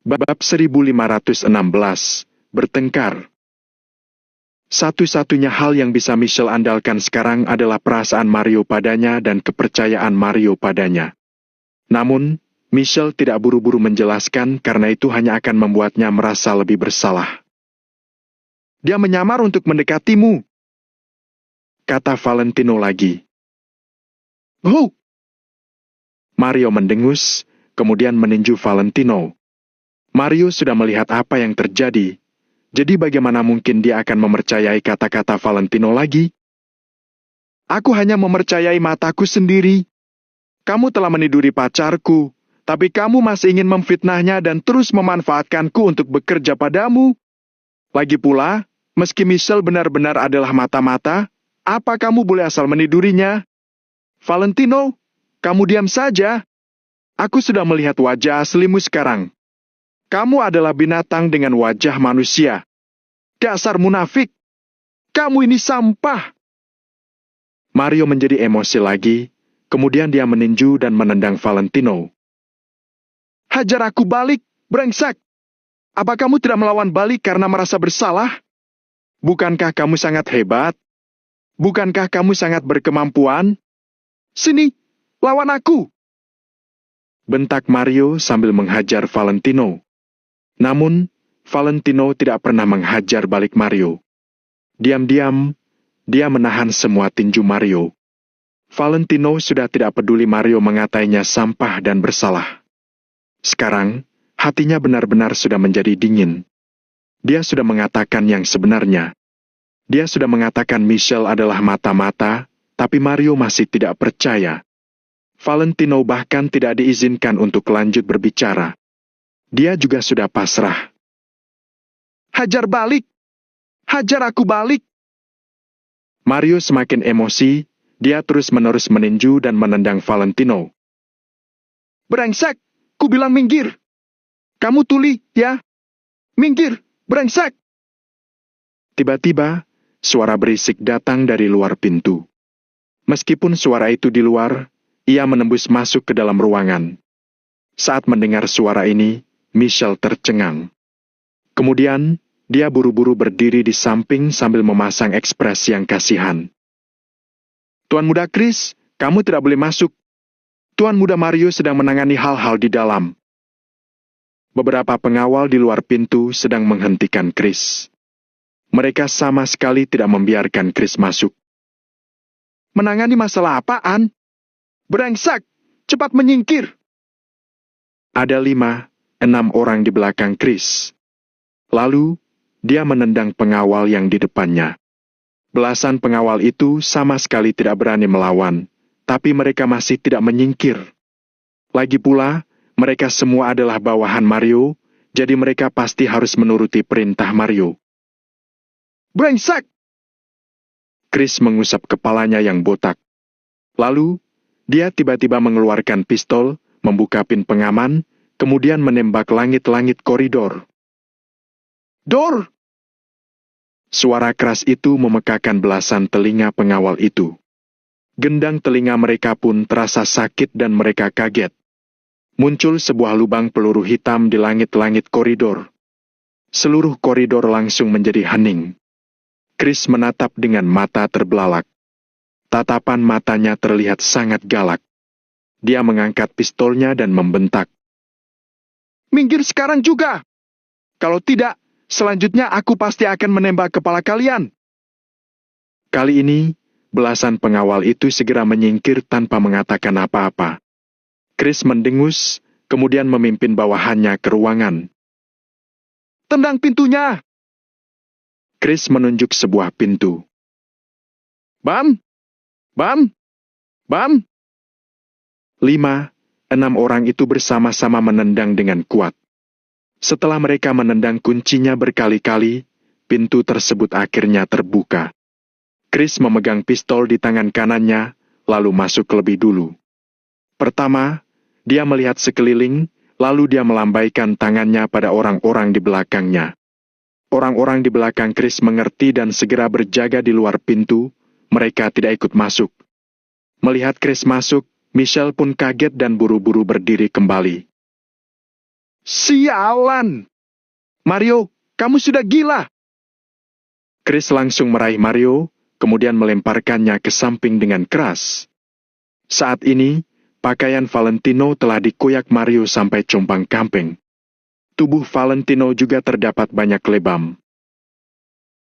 Bab 1516, Bertengkar. Satu-satunya hal yang bisa Michelle andalkan sekarang adalah perasaan Mario padanya dan kepercayaan Mario padanya. Namun, Michelle tidak buru-buru menjelaskan karena itu hanya akan membuatnya merasa lebih bersalah. "Dia menyamar untuk mendekatimu," kata Valentino lagi. "Oh!" Mario mendengus, kemudian meninju Valentino. Mario sudah melihat apa yang terjadi, jadi bagaimana mungkin dia akan mempercayai kata-kata Valentino lagi? "Aku hanya mempercayai mataku sendiri. Kamu telah meniduri pacarku, tapi kamu masih ingin memfitnahnya dan terus memanfaatkanku untuk bekerja padamu. Lagi pula, meski Michelle benar-benar adalah mata-mata, apa kamu boleh asal menidurinya? Valentino, kamu diam saja. Aku sudah melihat wajah aslimu sekarang. Kamu adalah binatang dengan wajah manusia. Dasar munafik! Kamu ini sampah!" Mario menjadi emosi lagi, kemudian dia meninju dan menendang Valentino. "Hajar aku balik, brengsek! Apa kamu tidak melawan balik karena merasa bersalah? Bukankah kamu sangat hebat? Bukankah kamu sangat berkemampuan? Sini, lawan aku!" bentak Mario sambil menghajar Valentino. Namun, Valentino tidak pernah menghajar balik Mario. Diam-diam, dia menahan semua tinju Mario. Valentino sudah tidak peduli Mario mengatainya sampah dan bersalah. Sekarang, hatinya benar-benar sudah menjadi dingin. Dia sudah mengatakan yang sebenarnya. Dia sudah mengatakan Michelle adalah mata-mata, tapi Mario masih tidak percaya. Valentino bahkan tidak diizinkan untuk lanjut berbicara. Dia juga sudah pasrah. "Hajar balik! Hajar aku balik!" Mario semakin emosi, dia terus-menerus meninju dan menendang Valentino. "Brengsek! Ku bilang minggir! Kamu tuli, ya? Minggir, brengsek!" Tiba-tiba, suara berisik datang dari luar pintu. Meskipun suara itu di luar, ia menembus masuk ke dalam ruangan. Saat mendengar suara ini, Michelle tercengang. Kemudian, dia buru-buru berdiri di samping sambil memasang ekspresi yang kasihan. "Tuan Muda Chris, kamu tidak boleh masuk. Tuan Muda Mario sedang menangani hal-hal di dalam." Beberapa pengawal di luar pintu sedang menghentikan Chris. Mereka sama sekali tidak membiarkan Chris masuk. "Menangani masalah apaan? Brengsek! Cepat menyingkir!" Ada 5-6 orang di belakang Chris. Lalu, dia menendang pengawal yang di depannya. Belasan pengawal itu sama sekali tidak berani melawan, tapi mereka masih tidak menyingkir. Lagi pula, mereka semua adalah bawahan Mario, jadi mereka pasti harus menuruti perintah Mario. "Brengsek!" Chris mengusap kepalanya yang botak. Lalu, dia tiba-tiba mengeluarkan pistol, membuka pin pengaman, kemudian menembak langit-langit koridor. "Dor!" Suara keras itu memekakan belasan telinga pengawal itu. Gendang telinga mereka pun terasa sakit dan mereka kaget. Muncul sebuah lubang peluru hitam di langit-langit koridor. Seluruh koridor langsung menjadi hening. Chris menatap dengan mata terbelalak. Tatapan matanya terlihat sangat galak. Dia mengangkat pistolnya dan membentak. "Minggir sekarang juga! Kalau tidak, selanjutnya aku pasti akan menembak kepala kalian." Kali ini, belasan pengawal itu segera menyingkir tanpa mengatakan apa-apa. Chris mendengus, kemudian memimpin bawahannya ke ruangan. "Tendang pintunya!" Chris menunjuk sebuah pintu. "Bam! Bam! Bam!" 5-6 orang itu bersama-sama menendang dengan kuat. Setelah mereka menendang kuncinya berkali-kali, pintu tersebut akhirnya terbuka. Chris memegang pistol di tangan kanannya, lalu masuk lebih dulu. Pertama, dia melihat sekeliling, lalu dia melambaikan tangannya pada orang-orang di belakangnya. Orang-orang di belakang Chris mengerti dan segera berjaga di luar pintu, mereka tidak ikut masuk. Melihat Chris masuk, Michelle pun kaget dan buru-buru berdiri kembali. Sialan! Mario, kamu sudah gila! Chris langsung meraih Mario, kemudian melemparkannya ke samping dengan keras. Saat ini, pakaian Valentino telah dikoyak Mario sampai compang-camping. Tubuh Valentino juga terdapat banyak lebam.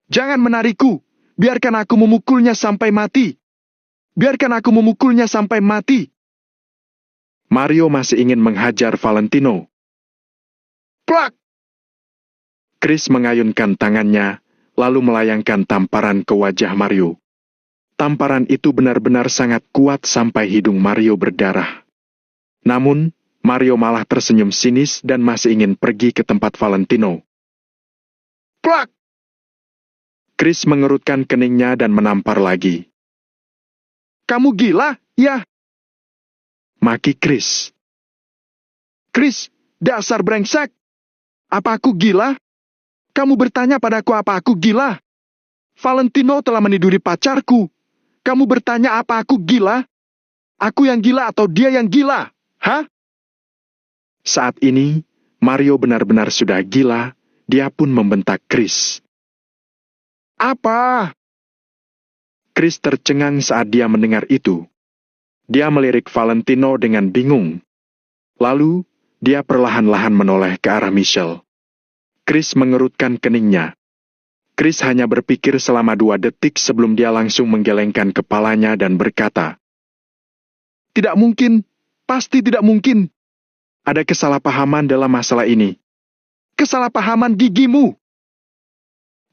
Jangan menarikku! Biarkan aku memukulnya sampai mati! Biarkan aku memukulnya sampai mati! Mario masih ingin menghajar Valentino. Plak! Chris mengayunkan tangannya, lalu melayangkan tamparan ke wajah Mario. Tamparan itu benar-benar sangat kuat sampai hidung Mario berdarah. Namun, Mario malah tersenyum sinis dan masih ingin pergi ke tempat Valentino. Plak! Chris mengerutkan keningnya dan menampar lagi. Kamu gila, ya? Maki Chris. Chris, dasar brengsek! Apa aku gila? Kamu bertanya padaku apa aku gila? Valentino telah meniduri pacarku. Kamu bertanya apa aku gila? Aku yang gila atau dia yang gila? Hah? Saat ini, Mario benar-benar sudah gila. Dia pun membentak Chris. Apa? Chris tercengang saat dia mendengar itu. Dia melirik Valentino dengan bingung. Lalu, dia perlahan-lahan menoleh ke arah Michelle. Chris mengerutkan keningnya. Chris hanya berpikir selama 2 detik sebelum dia langsung menggelengkan kepalanya dan berkata, Tidak mungkin, pasti tidak mungkin. Ada kesalahpahaman dalam masalah ini. Kesalahpahaman gigimu.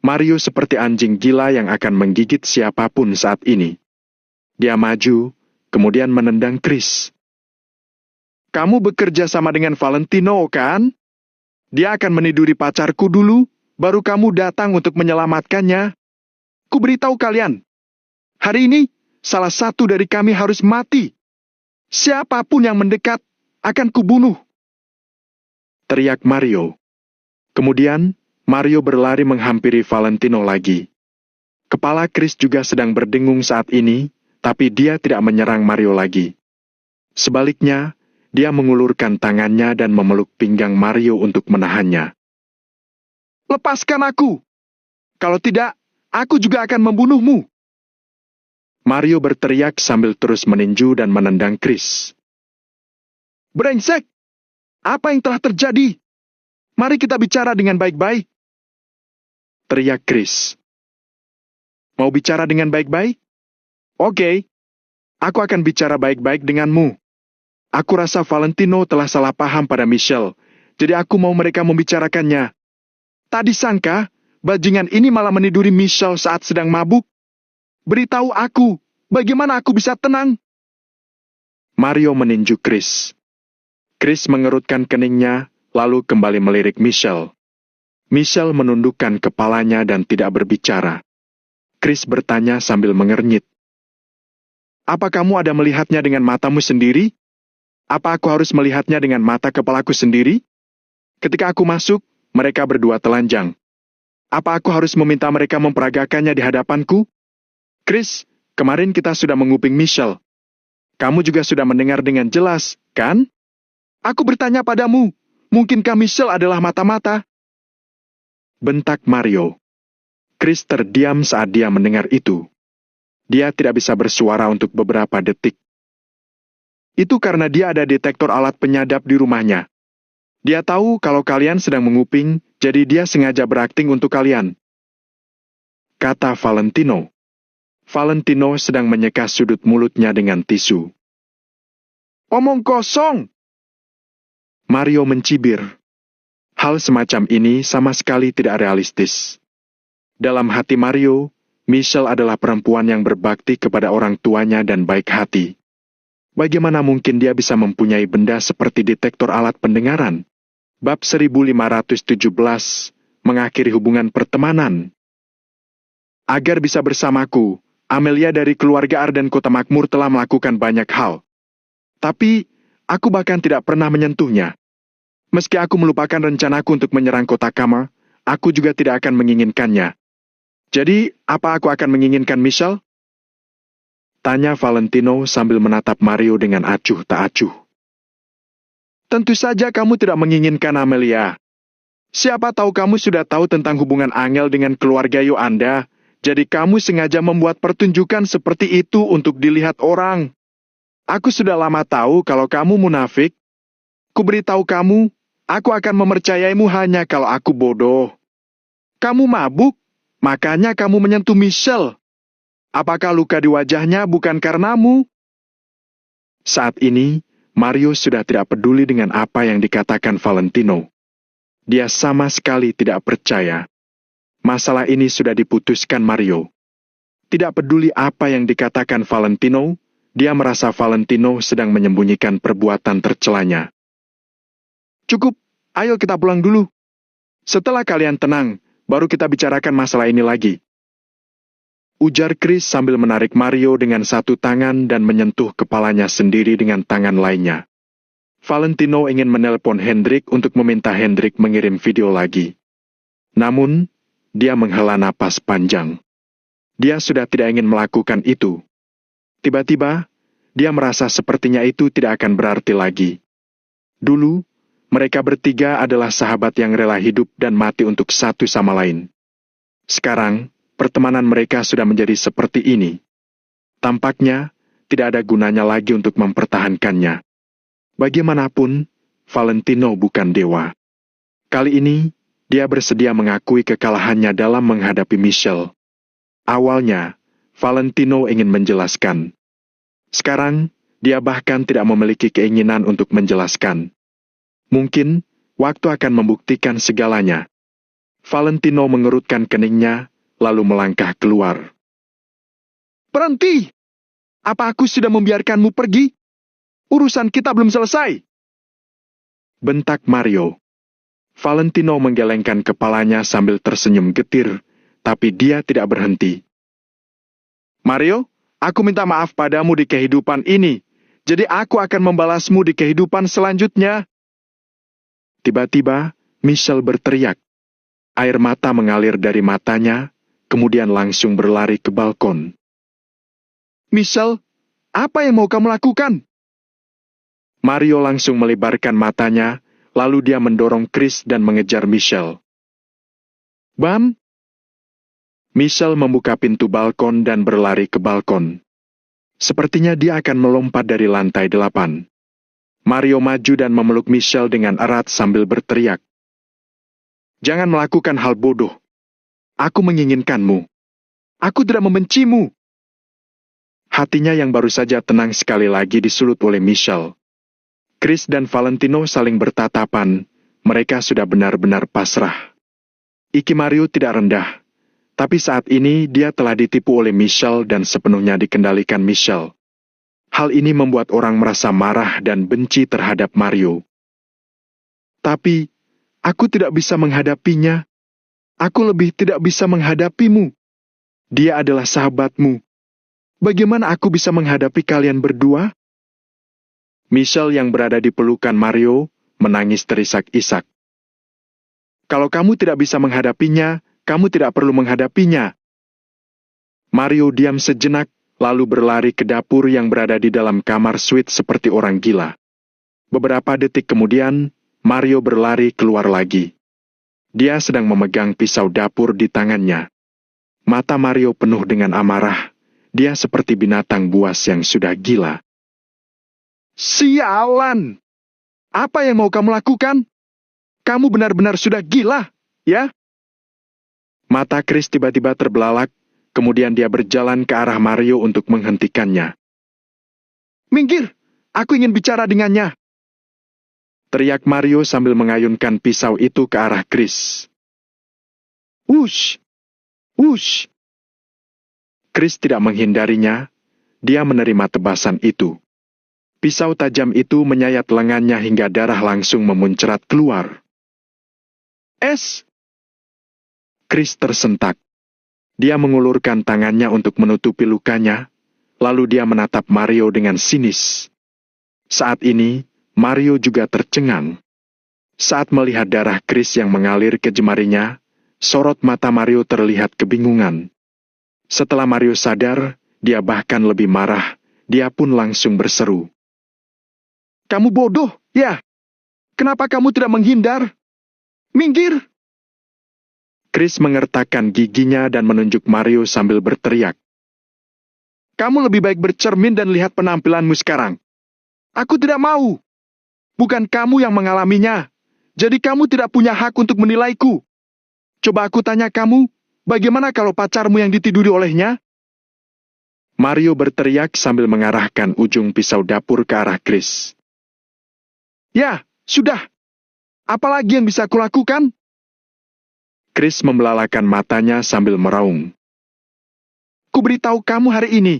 Mario seperti anjing gila yang akan menggigit siapapun saat ini. Dia maju, kemudian menendang Chris. Kamu bekerja sama dengan Valentino, kan? Dia akan meniduri pacarku dulu, baru kamu datang untuk menyelamatkannya. Kuberitahu kalian, hari ini salah satu dari kami harus mati. Siapapun yang mendekat akan kubunuh. Teriak Mario. Kemudian, Mario berlari menghampiri Valentino lagi. Kepala Chris juga sedang berdengung saat ini, tapi dia tidak menyerang Mario lagi. Sebaliknya, dia mengulurkan tangannya dan memeluk pinggang Mario untuk menahannya. Lepaskan aku! Kalau tidak, aku juga akan membunuhmu! Mario berteriak sambil terus meninju dan menendang Chris. Brengsek! Apa yang telah terjadi? Mari kita bicara dengan baik-baik. Teriak Chris. Mau bicara dengan baik-baik? Oke. Aku akan bicara baik-baik denganmu. Aku rasa Valentino telah salah paham pada Michelle, jadi aku mau mereka membicarakannya. Tak disangka, bajingan ini malah meniduri Michelle saat sedang mabuk. Beritahu aku, bagaimana aku bisa tenang? Mario meninju Chris. Chris mengerutkan keningnya, lalu kembali melirik Michelle. Michelle menundukkan kepalanya dan tidak berbicara. Chris bertanya sambil mengernyit. Apa kamu ada melihatnya dengan matamu sendiri? Apa aku harus melihatnya dengan mata kepalaku sendiri? Ketika aku masuk, mereka berdua telanjang. Apa aku harus meminta mereka memperagakannya di hadapanku? Chris, kemarin kita sudah menguping Michelle. Kamu juga sudah mendengar dengan jelas, kan? Aku bertanya padamu, mungkinkah Michelle adalah mata-mata? Bentak Mario. Chris terdiam saat dia mendengar itu. Dia tidak bisa bersuara untuk beberapa detik. Itu karena dia ada detektor alat penyadap di rumahnya. Dia tahu kalau kalian sedang menguping, jadi dia sengaja berakting untuk kalian. Kata Valentino. Valentino sedang menyeka sudut mulutnya dengan tisu. Omong kosong! Mario mencibir. Hal semacam ini sama sekali tidak realistis. Dalam hati Mario, Michelle adalah perempuan yang berbakti kepada orang tuanya dan baik hati. Bagaimana mungkin dia bisa mempunyai benda seperti detektor alat pendengaran? Bab 1517, mengakhiri hubungan pertemanan. Agar bisa bersamaku, Amelia dari keluarga Arden Kota Makmur telah melakukan banyak hal. Tapi, aku bahkan tidak pernah menyentuhnya. Meski aku melupakan rencanaku untuk menyerang kota Kama, aku juga tidak akan menginginkannya. Jadi, apa aku akan menginginkan Michelle? Tanya Valentino sambil menatap Mario dengan acuh tak acuh. Tentu saja kamu tidak menginginkan Amelia. Siapa tahu kamu sudah tahu tentang hubungan Angel dengan keluarga Yolanda, jadi kamu sengaja membuat pertunjukan seperti itu untuk dilihat orang. Aku sudah lama tahu kalau kamu munafik. Kuberitahu kamu, aku akan mempercayaimu hanya kalau aku bodoh. Kamu mabuk, makanya kamu menyentuh Michelle. Apakah luka di wajahnya bukan karenamu? Saat ini, Mario sudah tidak peduli dengan apa yang dikatakan Valentino. Dia sama sekali tidak percaya. Masalah ini sudah diputuskan Mario. Tidak peduli apa yang dikatakan Valentino, dia merasa Valentino sedang menyembunyikan perbuatan tercelanya. Cukup, ayo kita pulang dulu. Setelah kalian tenang, baru kita bicarakan masalah ini lagi. Ujar Chris sambil menarik Mario dengan satu tangan dan menyentuh kepalanya sendiri dengan tangan lainnya. Valentino ingin menelpon Hendrik untuk meminta Hendrik mengirim video lagi. Namun, dia menghela napas panjang. Dia sudah tidak ingin melakukan itu. Tiba-tiba, dia merasa sepertinya itu tidak akan berarti lagi. Dulu, mereka bertiga adalah sahabat yang rela hidup dan mati untuk satu sama lain. Sekarang, pertemanan mereka sudah menjadi seperti ini. Tampaknya, tidak ada gunanya lagi untuk mempertahankannya. Bagaimanapun, Valentino bukan dewa. Kali ini, dia bersedia mengakui kekalahannya dalam menghadapi Michelle. Awalnya, Valentino ingin menjelaskan. Sekarang, dia bahkan tidak memiliki keinginan untuk menjelaskan. Mungkin, waktu akan membuktikan segalanya. Valentino mengerutkan keningnya, lalu melangkah keluar. Berhenti! Apa aku sudah membiarkanmu pergi? Urusan kita belum selesai. Bentak Mario. Valentino menggelengkan kepalanya sambil tersenyum getir, tapi dia tidak berhenti. Mario, aku minta maaf padamu di kehidupan ini, jadi aku akan membalasmu di kehidupan selanjutnya. Tiba-tiba, Michelle berteriak. Air mata mengalir dari matanya, kemudian langsung berlari ke balkon. Michelle, apa yang mau kamu lakukan? Mario langsung melebarkan matanya, lalu dia mendorong Chris dan mengejar Michelle. Bam! Michelle membuka pintu balkon dan berlari ke balkon. Sepertinya dia akan melompat dari lantai 8. Mario maju dan memeluk Michelle dengan erat sambil berteriak. Jangan melakukan hal bodoh. Aku menginginkanmu. Aku tidak membencimu. Hatinya yang baru saja tenang sekali lagi disulut oleh Michelle. Chris dan Valentino saling bertatapan, mereka sudah benar-benar pasrah. Iki Mario tidak rendah, tapi saat ini dia telah ditipu oleh Michelle dan sepenuhnya dikendalikan Michelle. Hal ini membuat orang merasa marah dan benci terhadap Mario. Tapi, aku tidak bisa menghadapinya. Aku lebih tidak bisa menghadapimu. Dia adalah sahabatmu. Bagaimana aku bisa menghadapi kalian berdua? Michelle yang berada di pelukan Mario menangis terisak-isak. Kalau kamu tidak bisa menghadapinya, kamu tidak perlu menghadapinya. Mario diam sejenak, lalu berlari ke dapur yang berada di dalam kamar suite seperti orang gila. Beberapa detik kemudian, Mario berlari keluar lagi. Dia sedang memegang pisau dapur di tangannya. Mata Mario penuh dengan amarah. Dia seperti binatang buas yang sudah gila. Sialan! Apa yang mau kamu lakukan? Kamu benar-benar sudah gila, ya? Mata Chris tiba-tiba terbelalak, kemudian dia berjalan ke arah Mario untuk menghentikannya. Minggir! Aku ingin bicara dengannya! Teriak Mario sambil mengayunkan pisau itu ke arah Chris. Wush! Wush! Chris tidak menghindarinya, dia menerima tebasan itu. Pisau tajam itu menyayat lengannya hingga darah langsung memuncrat keluar. Es! Chris tersentak. Dia mengulurkan tangannya untuk menutupi lukanya, lalu dia menatap Mario dengan sinis. Saat ini, Mario juga tercengang. Saat melihat darah Chris yang mengalir ke jemarinya, sorot mata Mario terlihat kebingungan. Setelah Mario sadar, dia bahkan lebih marah, dia pun langsung berseru. Kamu bodoh, ya? Kenapa kamu tidak menghindar? Minggir! Chris mengertakkan giginya dan menunjuk Mario sambil berteriak. Kamu lebih baik bercermin dan lihat penampilanmu sekarang. Aku tidak mau. Bukan kamu yang mengalaminya. Jadi kamu tidak punya hak untuk menilaiku. Coba aku tanya kamu, bagaimana kalau pacarmu yang ditiduri olehnya? Mario berteriak sambil mengarahkan ujung pisau dapur ke arah Chris. Ya, sudah. Apalagi yang bisa kulakukan? Chris membelalakan matanya sambil meraung. Kuberitahu kamu hari ini.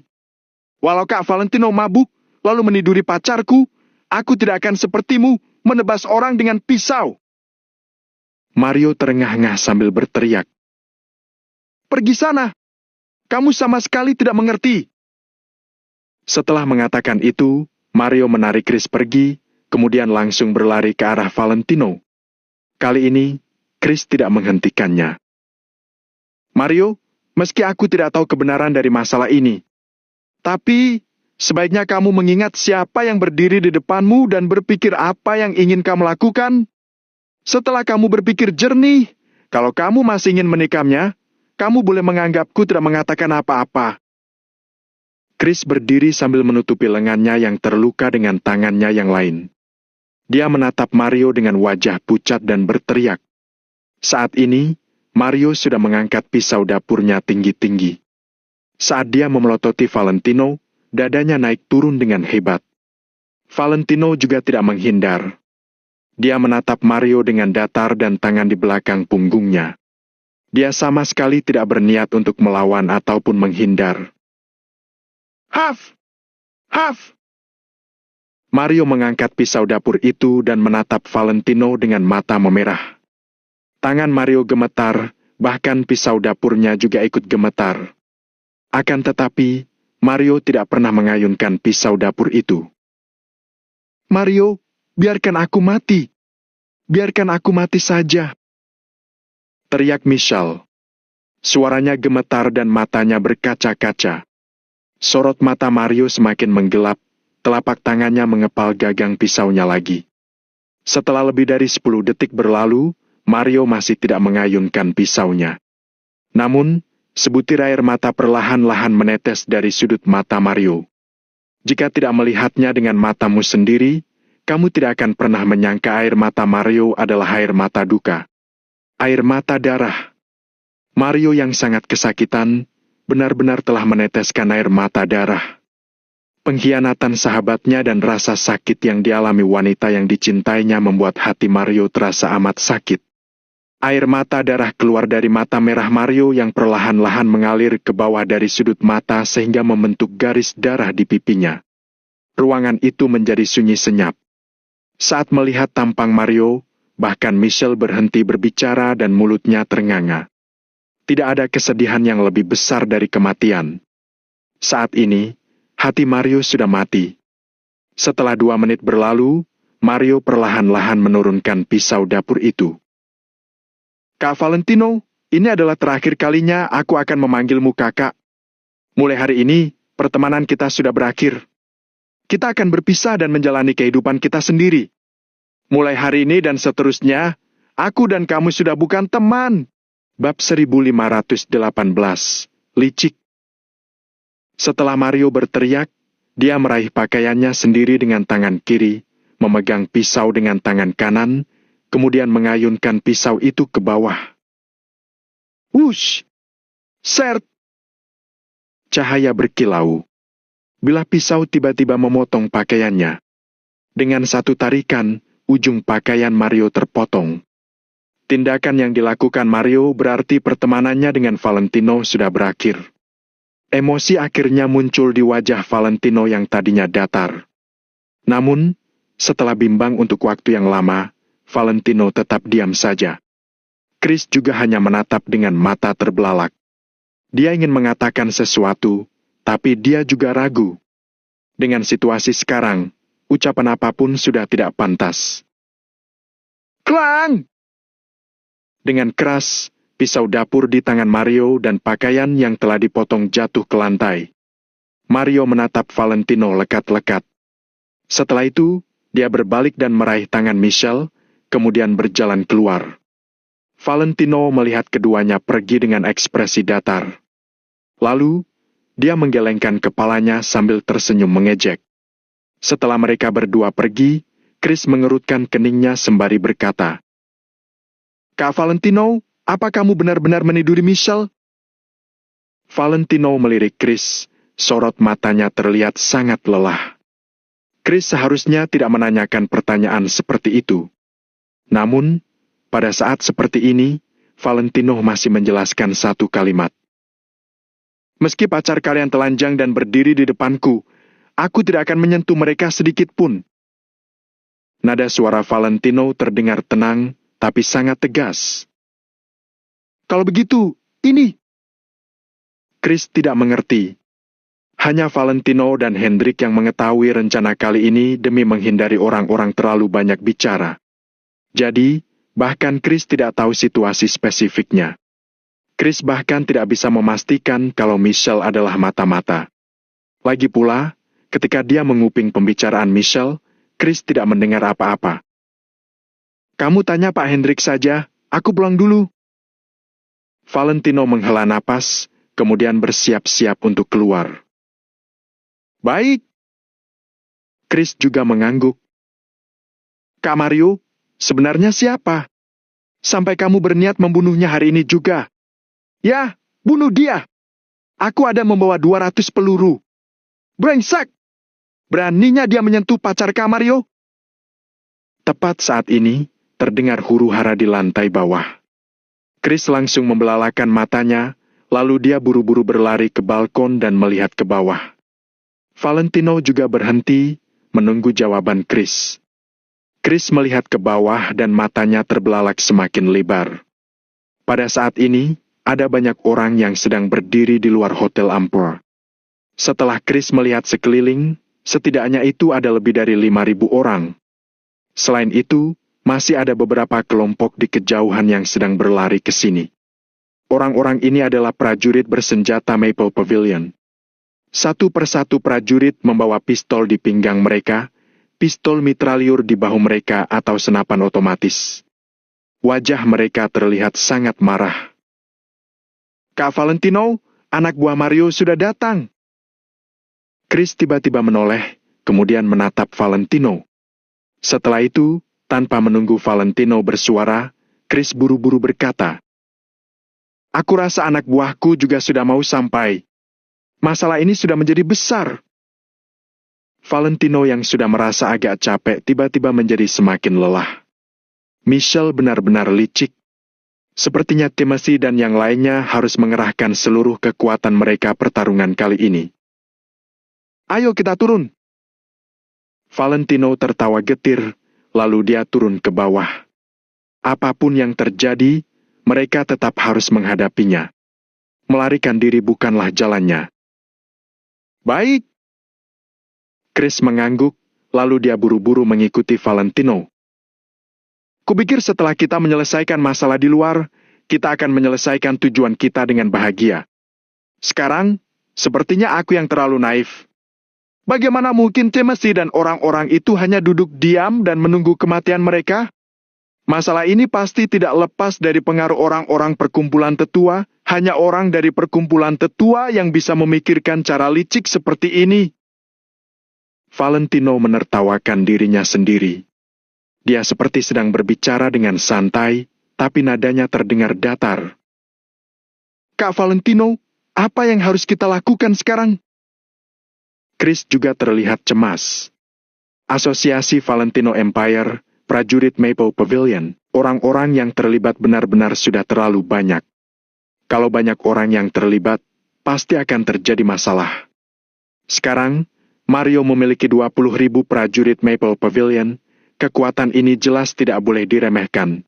Walau Kak Valentino mabuk, lalu meniduri pacarku, aku tidak akan sepertimu menebas orang dengan pisau. Mario terengah-engah sambil berteriak. Pergi sana. Kamu sama sekali tidak mengerti. Setelah mengatakan itu, Mario menarik Chris pergi, kemudian langsung berlari ke arah Valentino. Kali ini, Chris tidak menghentikannya. Mario, meski aku tidak tahu kebenaran dari masalah ini, tapi sebaiknya kamu mengingat siapa yang berdiri di depanmu dan berpikir apa yang ingin kamu lakukan. Setelah kamu berpikir jernih, kalau kamu masih ingin menikamnya, kamu boleh menganggapku tidak mengatakan apa-apa. Chris berdiri sambil menutupi lengannya yang terluka dengan tangannya yang lain. Dia menatap Mario dengan wajah pucat dan berteriak. Saat ini, Mario sudah mengangkat pisau dapurnya tinggi-tinggi. Saat dia memelototi Valentino, dadanya naik turun dengan hebat. Valentino juga tidak menghindar. Dia menatap Mario dengan datar dan tangan di belakang punggungnya. Dia sama sekali tidak berniat untuk melawan ataupun menghindar. Haf! Haf! Mario mengangkat pisau dapur itu dan menatap Valentino dengan mata memerah. Tangan Mario gemetar, bahkan pisau dapurnya juga ikut gemetar. Akan tetapi, Mario tidak pernah mengayunkan pisau dapur itu. Mario, biarkan aku mati. Biarkan aku mati saja. Teriak Michelle. Suaranya gemetar dan matanya berkaca-kaca. Sorot mata Mario semakin menggelap, telapak tangannya mengepal gagang pisaunya lagi. Setelah lebih dari 10 detik berlalu, Mario masih tidak mengayunkan pisaunya. Namun, sebutir air mata perlahan-lahan menetes dari sudut mata Mario. Jika tidak melihatnya dengan matamu sendiri, kamu tidak akan pernah menyangka air mata Mario adalah air mata duka. Air mata darah. Mario yang sangat kesakitan, benar-benar telah meneteskan air mata darah. Pengkhianatan sahabatnya dan rasa sakit yang dialami wanita yang dicintainya membuat hati Mario terasa amat sakit. Air mata darah keluar dari mata merah Mario yang perlahan-lahan mengalir ke bawah dari sudut mata sehingga membentuk garis darah di pipinya. Ruangan itu menjadi sunyi senyap. Saat melihat tampang Mario, bahkan Michelle berhenti berbicara dan mulutnya ternganga. Tidak ada kesedihan yang lebih besar dari kematian. Saat ini, hati Mario sudah mati. Setelah 2 menit berlalu, Mario perlahan-lahan menurunkan pisau dapur itu. Kak Valentino, ini adalah terakhir kalinya aku akan memanggilmu kakak. Mulai hari ini, pertemanan kita sudah berakhir. Kita akan berpisah dan menjalani kehidupan kita sendiri. Mulai hari ini dan seterusnya, aku dan kamu sudah bukan teman. Bab 1518, Licik. Setelah Mario berteriak, dia meraih pakaiannya sendiri dengan tangan kiri, memegang pisau dengan tangan kanan, kemudian mengayunkan pisau itu ke bawah. Wush! Sert! Cahaya berkilau. Bilah pisau tiba-tiba memotong pakaiannya. Dengan satu tarikan, ujung pakaian Mario terpotong. Tindakan yang dilakukan Mario berarti pertemanannya dengan Valentino sudah berakhir. Emosi akhirnya muncul di wajah Valentino yang tadinya datar. Namun, setelah bimbang untuk waktu yang lama, Valentino tetap diam saja. Chris juga hanya menatap dengan mata terbelalak. Dia ingin mengatakan sesuatu, tapi dia juga ragu. Dengan situasi sekarang, ucapan apapun sudah tidak pantas. Klang! Dengan keras, pisau dapur di tangan Mario dan pakaian yang telah dipotong jatuh ke lantai. Mario menatap Valentino lekat-lekat. Setelah itu, Dia berbalik dan meraih tangan Michelle, kemudian berjalan keluar. Valentino melihat keduanya pergi dengan ekspresi datar. Lalu, dia menggelengkan kepalanya sambil tersenyum mengejek. Setelah mereka berdua pergi, Chris mengerutkan keningnya sembari berkata, "Kak Valentino, apa kamu benar-benar meniduri Michelle?" Valentino melirik Chris, sorot matanya terlihat sangat lelah. Chris seharusnya tidak menanyakan pertanyaan seperti itu. Namun, pada saat seperti ini, Valentino masih menjelaskan satu kalimat. "Meski pacar kalian telanjang dan berdiri di depanku, aku tidak akan menyentuh mereka sedikit pun." Nada suara Valentino terdengar tenang, tapi sangat tegas. "Kalau begitu, ini..." Chris tidak mengerti. Hanya Valentino dan Hendrik yang mengetahui rencana kali ini demi menghindari orang-orang terlalu banyak bicara. Jadi, bahkan Chris tidak tahu situasi spesifiknya. Chris bahkan tidak bisa memastikan kalau Michelle adalah mata-mata. Lagi pula, ketika dia menguping pembicaraan Michelle, Chris tidak mendengar apa-apa. "Kamu tanya Pak Hendrik saja, aku pulang dulu." Valentino menghela napas, kemudian bersiap-siap untuk keluar. "Baik." Chris juga mengangguk. "Kak Mario, sebenarnya siapa? Sampai kamu berniat membunuhnya hari ini juga?" "Ya, bunuh dia. Aku ada membawa 200 peluru. Brengsek! Beraninya dia menyentuh pacar Kak Mario?" Tepat saat ini, terdengar huru-hara di lantai bawah. Chris langsung membelalakan matanya, lalu dia buru-buru berlari ke balkon dan melihat ke bawah. Valentino juga berhenti, menunggu jawaban Chris. Chris melihat ke bawah dan matanya terbelalak semakin lebar. Pada saat ini, ada banyak orang yang sedang berdiri di luar Hotel Ampor. Setelah Chris melihat sekeliling, setidaknya itu ada lebih dari 5.000 orang. Selain itu, masih ada beberapa kelompok di kejauhan yang sedang berlari ke sini. Orang-orang ini adalah prajurit bersenjata Maple Pavilion. Satu persatu prajurit membawa pistol di pinggang mereka, pistol mitraliur di bahu mereka atau senapan otomatis. Wajah mereka terlihat sangat marah. "Kak Valentino, anak buah Mario sudah datang." Chris tiba-tiba menoleh, kemudian menatap Valentino. Setelah itu, tanpa menunggu Valentino bersuara, Chris buru-buru berkata, "Aku rasa anak buahku juga sudah mau sampai. Masalah ini sudah menjadi besar." Valentino yang sudah merasa agak capek tiba-tiba menjadi semakin lelah. Michelle benar-benar licik. Sepertinya Timothy dan yang lainnya harus mengerahkan seluruh kekuatan mereka pertarungan kali ini. "Ayo kita turun." Valentino tertawa getir, lalu dia turun ke bawah. Apapun yang terjadi, mereka tetap harus menghadapinya. Melarikan diri bukanlah jalannya. "Baik." Chris mengangguk, lalu dia buru-buru mengikuti Valentino. "Kupikir setelah kita menyelesaikan masalah di luar, kita akan menyelesaikan tujuan kita dengan bahagia. Sekarang, sepertinya aku yang terlalu naif. Bagaimana mungkin Timothy dan orang-orang itu hanya duduk diam dan menunggu kematian mereka? Masalah ini pasti tidak lepas dari pengaruh orang-orang perkumpulan tetua, hanya orang dari perkumpulan tetua yang bisa memikirkan cara licik seperti ini." Valentino menertawakan dirinya sendiri. Dia seperti sedang berbicara dengan santai, tapi nadanya terdengar datar. "Kak Valentino, apa yang harus kita lakukan sekarang?" Chris juga terlihat cemas. Asosiasi Valentino Empire, prajurit Maple Pavilion, orang-orang yang terlibat benar-benar sudah terlalu banyak. Kalau banyak orang yang terlibat, pasti akan terjadi masalah. Sekarang, Mario memiliki 20.000 prajurit Maple Pavilion. Kekuatan ini jelas tidak boleh diremehkan.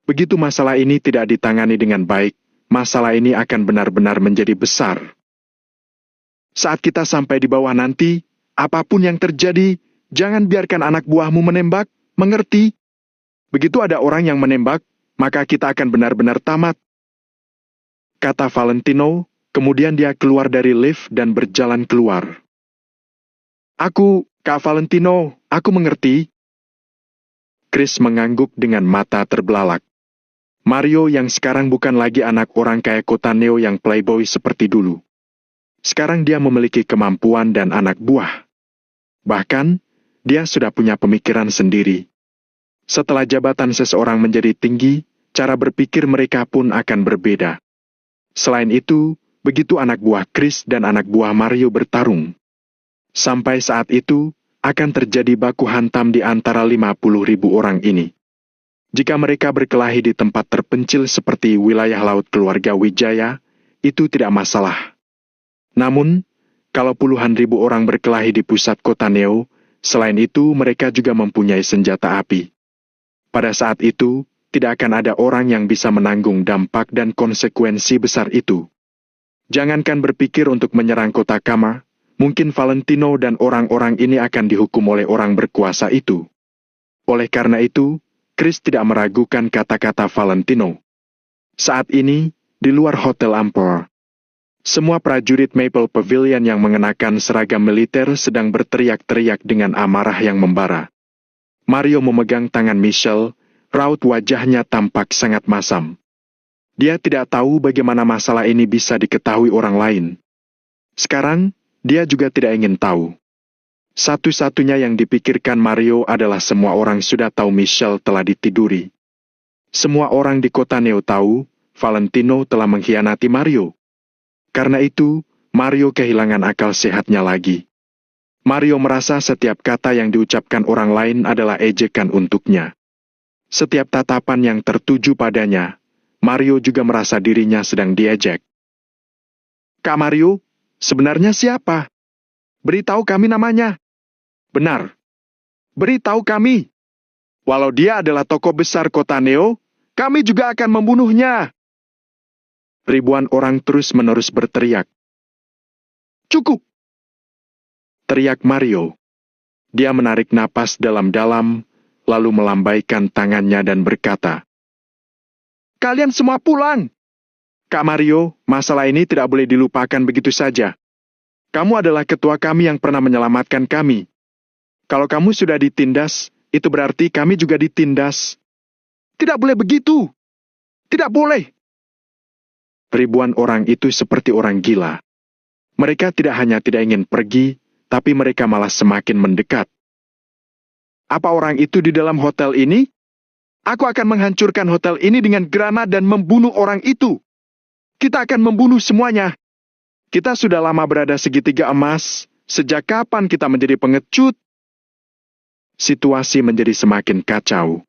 Begitu masalah ini tidak ditangani dengan baik, masalah ini akan benar-benar menjadi besar. Saat kita sampai di bawah nanti, apapun yang terjadi, jangan biarkan anak buahmu menembak, mengerti? Begitu ada orang yang menembak, maka kita akan benar-benar tamat. Kata Valentino, kemudian dia keluar dari lift dan berjalan keluar. Kak Valentino, Aku mengerti. Chris mengangguk dengan mata terbelalak. Mario yang sekarang bukan lagi anak orang kaya kota Neo yang playboy seperti dulu. Sekarang dia memiliki kemampuan dan anak buah. Bahkan, dia sudah punya pemikiran sendiri. Setelah jabatan seseorang menjadi tinggi, cara berpikir mereka pun akan berbeda. Selain itu, begitu anak buah Chris dan anak buah Mario bertarung, sampai saat itu, akan terjadi baku hantam di antara 50.000 orang ini. Jika mereka berkelahi di tempat terpencil seperti wilayah laut keluarga Wijaya, itu tidak masalah. Namun, kalau puluhan ribu orang berkelahi di pusat kota Neo, selain itu mereka juga mempunyai senjata api. Pada saat itu, tidak akan ada orang yang bisa menanggung dampak dan konsekuensi besar itu. Jangankan berpikir untuk menyerang kota Kama, mungkin Valentino dan orang-orang ini akan dihukum oleh orang berkuasa itu. Oleh karena itu, Chris tidak meragukan kata-kata Valentino. Saat ini, di luar Hotel Ampor, semua prajurit Maple Pavilion yang mengenakan seragam militer sedang berteriak-teriak dengan amarah yang membara. Mario memegang tangan Michelle, raut wajahnya tampak sangat masam. Dia tidak tahu bagaimana masalah ini bisa diketahui orang lain. Sekarang, dia juga tidak ingin tahu. Satu-satunya yang dipikirkan Mario adalah semua orang sudah tahu Michelle telah ditiduri. Semua orang di kota Neo tahu, Valentino telah mengkhianati Mario. Karena itu, Mario kehilangan akal sehatnya lagi. Mario merasa setiap kata yang diucapkan orang lain adalah ejekan untuknya. Setiap tatapan yang tertuju padanya, Mario juga merasa dirinya sedang diejek. Kak Mario, sebenarnya siapa? Beritahu kami namanya. Benar. Beritahu kami. Walau dia adalah tokoh besar kota Neo, kami juga akan membunuhnya. Ribuan orang terus-menerus berteriak. Cukup! Teriak Mario. Dia menarik napas dalam-dalam, lalu melambaikan tangannya dan berkata, Kalian semua pulang! Kak Mario, masalah ini tidak boleh dilupakan begitu saja. Kamu adalah ketua kami yang pernah menyelamatkan kami. Kalau kamu sudah ditindas, itu berarti kami juga ditindas. Tidak boleh begitu! Tidak boleh! Ribuan orang itu seperti orang gila. Mereka tidak hanya tidak ingin pergi, tapi mereka malah semakin mendekat. Apa orang itu di dalam hotel ini? Aku akan menghancurkan hotel ini dengan granat dan membunuh orang itu. Kita akan membunuh semuanya. Kita sudah lama berada segitiga emas. Sejak kapan kita menjadi pengecut? Situasi menjadi semakin kacau.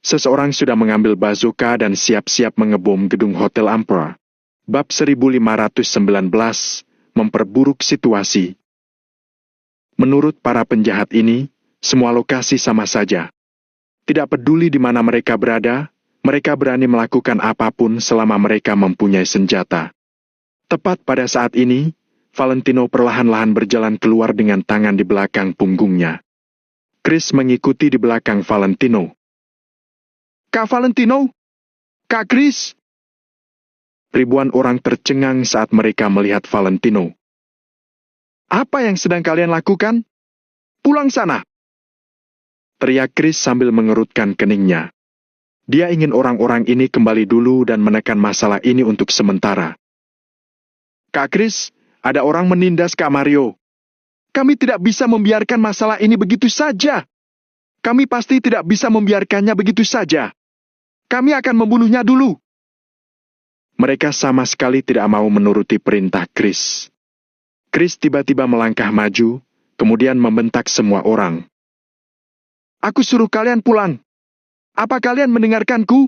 Seseorang sudah mengambil bazooka dan siap-siap mengebom gedung Hotel Ampor. Bab 1519, memperburuk situasi. Menurut para penjahat ini, semua lokasi sama saja. Tidak peduli di mana mereka berada, mereka berani melakukan apapun selama mereka mempunyai senjata. Tepat pada saat ini, Valentino perlahan-lahan berjalan keluar dengan tangan di belakang punggungnya. Chris mengikuti di belakang Valentino. Kak Valentino? Kak Chris? Ribuan orang tercengang saat mereka melihat Valentino. Apa yang sedang kalian lakukan? Pulang sana! Teriak Chris sambil mengerutkan keningnya. Dia ingin orang-orang ini kembali dulu dan menekan masalah ini untuk sementara. Kak Chris, ada orang menindas Kak Mario. Kami tidak bisa membiarkan masalah ini begitu saja. Kami pasti tidak bisa membiarkannya begitu saja. Kami akan membunuhnya dulu. Mereka sama sekali tidak mau menuruti perintah Chris. Chris tiba-tiba melangkah maju, kemudian membentak semua orang. Aku suruh kalian pulang. Apa kalian mendengarkanku?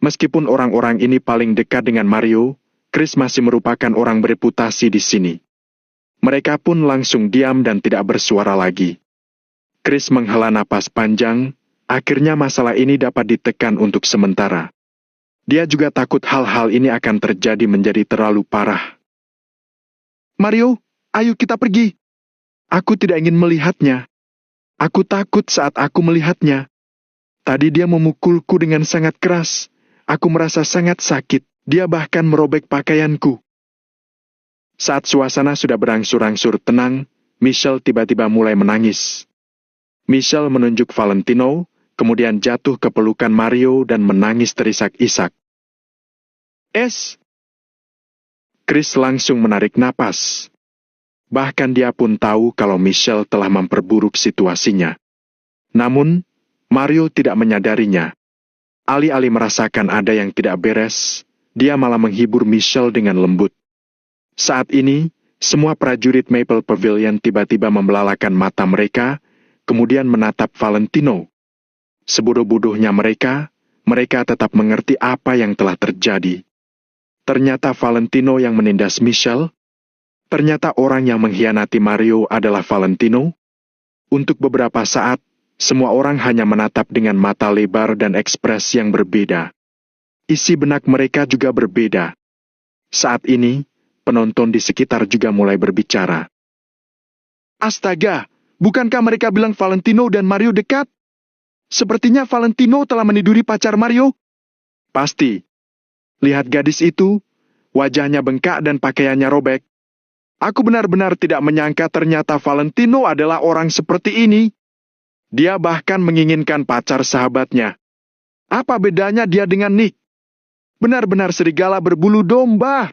Meskipun orang-orang ini paling dekat dengan Mario, Chris masih merupakan orang bereputasi di sini. Mereka pun langsung diam dan tidak bersuara lagi. Chris menghela napas panjang, akhirnya masalah ini dapat ditekan untuk sementara. Dia juga takut hal-hal ini akan terjadi menjadi terlalu parah. Mario, ayo kita pergi. Aku tidak ingin melihatnya. Aku takut saat aku melihatnya. Tadi dia memukulku dengan sangat keras. Aku merasa sangat sakit. Dia bahkan merobek pakaianku. Saat suasana sudah berangsur-angsur tenang, Michelle tiba-tiba mulai menangis. Michelle menunjuk Valentino, kemudian jatuh ke pelukan Mario dan menangis terisak-isak. Chris langsung menarik napas. Bahkan dia pun tahu kalau Michelle telah memperburuk situasinya. Namun, Mario tidak menyadarinya. Alih-alih merasakan ada yang tidak beres, dia malah menghibur Michelle dengan lembut. Saat ini, semua prajurit Maple Pavilion tiba-tiba membelalakan mata mereka, kemudian menatap Valentino. Sebodoh-bodohnya mereka tetap mengerti apa yang telah terjadi. Ternyata Valentino yang menindas Michelle. Ternyata orang yang mengkhianati Mario adalah Valentino. Untuk beberapa saat, semua orang hanya menatap dengan mata lebar dan ekspresi yang berbeda. Isi benak mereka juga berbeda. Saat ini, penonton di sekitar juga mulai berbicara. Astaga, bukankah mereka bilang Valentino dan Mario dekat? Sepertinya Valentino telah meniduri pacar Mario. Pasti. Lihat gadis itu, wajahnya bengkak dan pakaiannya robek. Aku benar-benar tidak menyangka ternyata Valentino adalah orang seperti ini. Dia bahkan menginginkan pacar sahabatnya. Apa bedanya dia dengan Nick? Benar-benar serigala berbulu domba.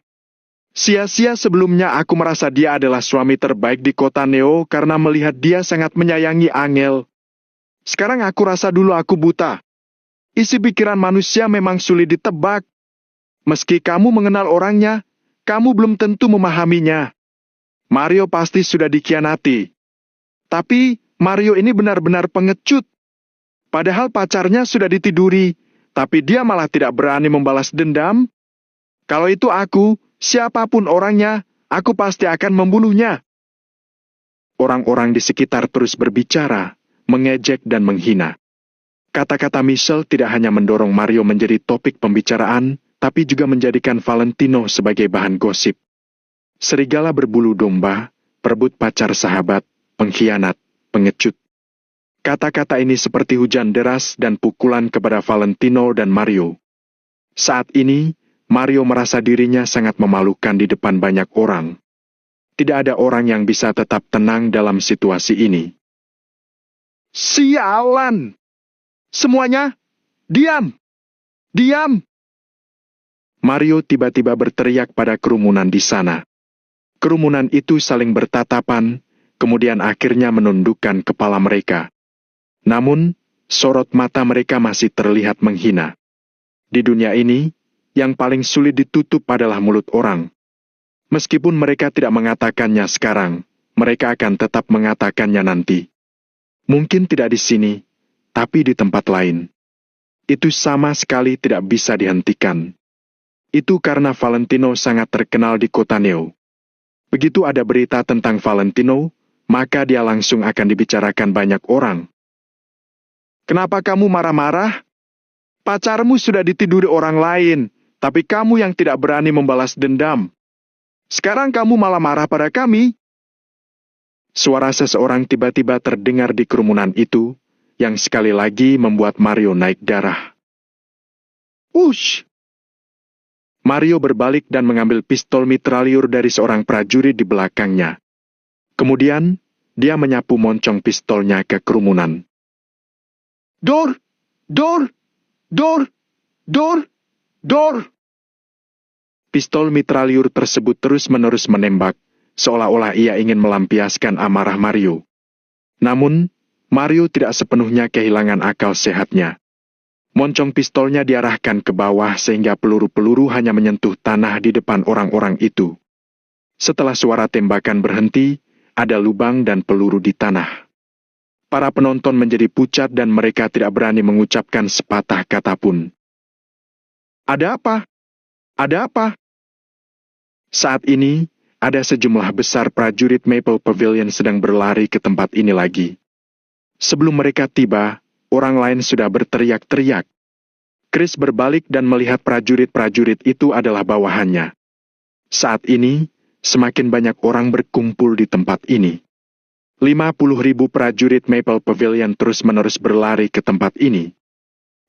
Sia-sia sebelumnya aku merasa dia adalah suami terbaik di kota Neo karena melihat dia sangat menyayangi Angel. Sekarang aku rasa dulu aku buta. Isi pikiran manusia memang sulit ditebak. Meski kamu mengenal orangnya, kamu belum tentu memahaminya. Mario pasti sudah dikhianati. Tapi Mario ini benar-benar pengecut. Padahal pacarnya sudah ditiduri, tapi dia malah tidak berani membalas dendam. Kalau itu aku, siapapun orangnya, aku pasti akan membunuhnya. Orang-orang di sekitar terus berbicara, mengejek dan menghina. Kata-kata Michelle tidak hanya mendorong Mario menjadi topik pembicaraan, tapi juga menjadikan Valentino sebagai bahan gosip. Serigala berbulu domba, perebut pacar sahabat, pengkhianat, pengecut. Kata-kata ini seperti hujan deras dan pukulan kepada Valentino dan Mario. Saat ini, Mario merasa dirinya sangat memalukan di depan banyak orang. Tidak ada orang yang bisa tetap tenang dalam situasi ini. Sialan! Semuanya, diam! Diam! Mario tiba-tiba berteriak pada kerumunan di sana. Kerumunan itu saling bertatapan, kemudian akhirnya menundukkan kepala mereka. Namun, sorot mata mereka masih terlihat menghina. Di dunia ini, yang paling sulit ditutup adalah mulut orang. Meskipun mereka tidak mengatakannya sekarang, mereka akan tetap mengatakannya nanti. Mungkin tidak di sini, tapi di tempat lain. Itu sama sekali tidak bisa dihentikan. Itu karena Valentino sangat terkenal di kota Neo. Begitu ada berita tentang Valentino, maka dia langsung akan dibicarakan banyak orang. Kenapa kamu marah-marah? Pacarmu sudah ditiduri orang lain, tapi kamu yang tidak berani membalas dendam. Sekarang kamu malah marah pada kami. Suara seseorang tiba-tiba terdengar di kerumunan itu, yang sekali lagi membuat Mario naik darah. Ush! Mario berbalik dan mengambil pistol mitraliur dari seorang prajurit di belakangnya. Kemudian, dia menyapu moncong pistolnya ke kerumunan. Dor! Dor! Dor! Dor! Dor! Pistol mitraliur tersebut terus-menerus menembak, seolah-olah ia ingin melampiaskan amarah Mario. Namun, Mario tidak sepenuhnya kehilangan akal sehatnya. Moncong pistolnya diarahkan ke bawah sehingga peluru-peluru hanya menyentuh tanah di depan orang-orang itu. Setelah suara tembakan berhenti, ada lubang dan peluru di tanah. Para penonton menjadi pucat dan mereka tidak berani mengucapkan sepatah kata pun. Ada apa? Ada apa? Saat ini, ada sejumlah besar prajurit Maple Pavilion sedang berlari ke tempat ini lagi. Sebelum mereka tiba, orang lain sudah berteriak-teriak. Chris berbalik dan melihat prajurit-prajurit itu adalah bawahannya. Saat ini, semakin banyak orang berkumpul di tempat ini. 50.000 prajurit Maple Pavilion terus-menerus berlari ke tempat ini.